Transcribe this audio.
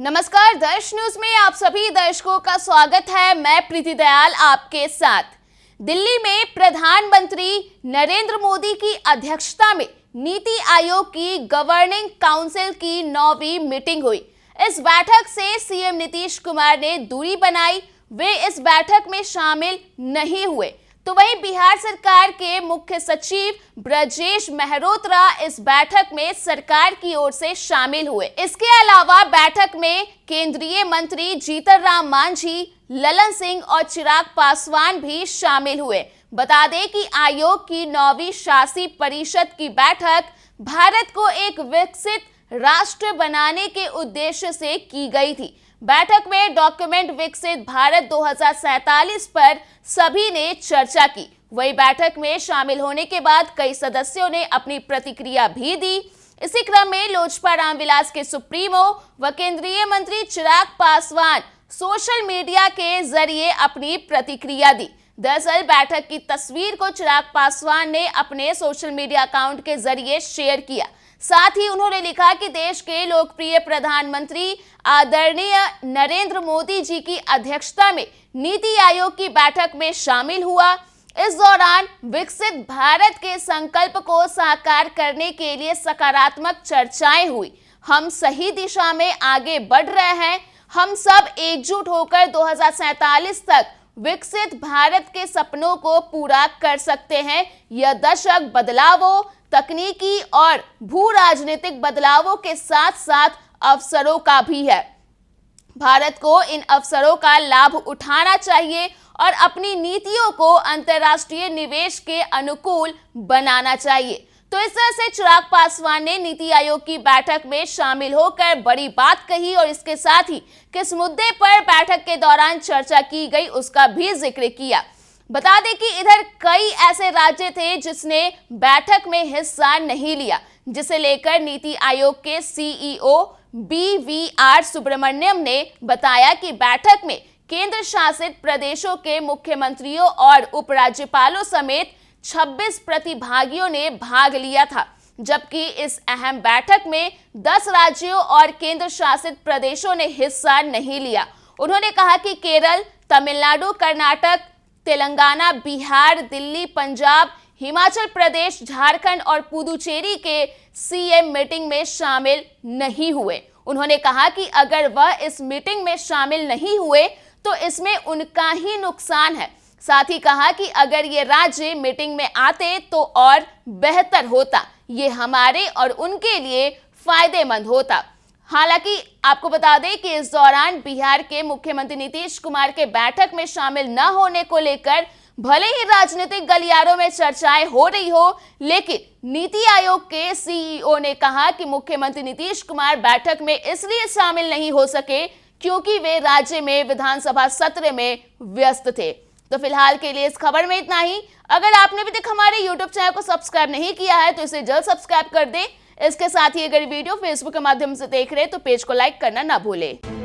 नमस्कार, दर्श न्यूज में आप सभी दर्शकों का स्वागत है। मैं प्रीति दयाल आपके साथ। दिल्ली में प्रधानमंत्री नरेंद्र मोदी की अध्यक्षता में नीति आयोग की गवर्निंग काउंसिल की 9वीं मीटिंग हुई। इस बैठक से सीएम नीतीश कुमार ने दूरी बनाई, वे इस बैठक में शामिल नहीं हुए। तो वहीं बिहार सरकार के मुख्य सचिव ब्रजेश मेहरोत्रा इस बैठक में सरकार की ओर से शामिल हुए। इसके अलावा बैठक में केंद्रीय मंत्री जीतन राम मांझी, ललन सिंह और चिराग पासवान भी शामिल हुए। बता दें कि आयोग की 9वीं शासी परिषद की बैठक भारत को एक विकसित राष्ट्र बनाने के उद्देश्य से की गई थी। बैठक में डॉक्यूमेंट विकसित भारत 2047 पर सभी ने चर्चा की। वही बैठक में शामिल होने के बाद कई सदस्यों ने अपनी प्रतिक्रिया भी दी। इसी क्रम में लोजपा रामविलास के सुप्रीमो व केंद्रीय मंत्री चिराग पासवान सोशल मीडिया के जरिए अपनी प्रतिक्रिया दी। दरअसल बैठक की तस्वीर को चिराग पासवान ने अपने सोशल मीडिया अकाउंट के जरिए शेयर किया। साथ ही उन्होंने लिखा कि देश के लोकप्रिय प्रधानमंत्री आदरणीय नरेंद्र मोदी जी की अध्यक्षता में नीति आयोग की बैठक में शामिल हुआ। इस दौरान विकसित भारत के संकल्प को साकार करने के लिए सकारात्मक चर्चाएं हुई। हम सही दिशा में आगे बढ़ रहे हैं। हम सब एकजुट होकर 2047 तक विकसित भारत के सपनों को पूरा कर सकते हैं। यह दशक बदलावों, तकनीकी और भू राजनीतिक बदलावों के साथ साथ अवसरों का भी है। भारत को इन अवसरों का लाभ उठाना चाहिए और अपनी नीतियों को अंतर्राष्ट्रीय निवेश के अनुकूल बनाना चाहिए। तो इस तरह से चिराग पासवान ने नीति आयोग की बैठक में शामिल होकर बड़ी बात कही और इसके साथ ही किस मुद्दे पर बैठक के दौरान चर्चा की गई उसका भी जिक्र किया। बता दें कि इधर कई ऐसे राज्य थे जिसने बैठक में हिस्सा नहीं लिया, जिसे लेकर नीति आयोग के सीईओ BVR सुब्रमण्यम ने बताया कि बैठक में केंद्र शासित प्रदेशों के मुख्यमंत्रियों और उपराज्यपालों समेत 26 प्रतिभागियों ने भाग लिया था, जबकि इस अहम बैठक में 10 राज्यों और केंद्र शासित प्रदेशों ने हिस्सा नहीं लिया। उन्होंने कहा कि केरल, तमिलनाडु, कर्नाटक, तेलंगाना, बिहार, दिल्ली, पंजाब, हिमाचल प्रदेश, झारखंड और पुदुचेरी के सीएम मीटिंग में शामिल नहीं हुए। उन्होंने कहा कि अगर वह इस मीटिंग में शामिल नहीं हुए तो इसमें उनका ही नुकसान है। साथ ही कहा कि अगर ये राज्य मीटिंग में आते तो और बेहतर होता, ये हमारे और उनके लिए फायदेमंद होता। हालांकि आपको बता दें कि इस दौरान बिहार के मुख्यमंत्री नीतीश कुमार के बैठक में शामिल न होने को लेकर भले ही राजनीतिक गलियारों में चर्चाएं हो रही हो, लेकिन नीति आयोग के सीईओ ने कहा कि मुख्यमंत्री नीतीश कुमार बैठक में इसलिए शामिल नहीं हो सके क्योंकि वे राज्य में विधानसभा सत्र में व्यस्त थे। तो फिलहाल के लिए इस खबर में इतना ही। अगर आपने अभी तक हमारे यूट्यूब चैनल को सब्सक्राइब नहीं किया है तो इसे जल्द सब्सक्राइब कर दें। इसके साथ ही अगर वीडियो फेसबुक के माध्यम से देख रहे हैं तो पेज को लाइक करना ना भूलें।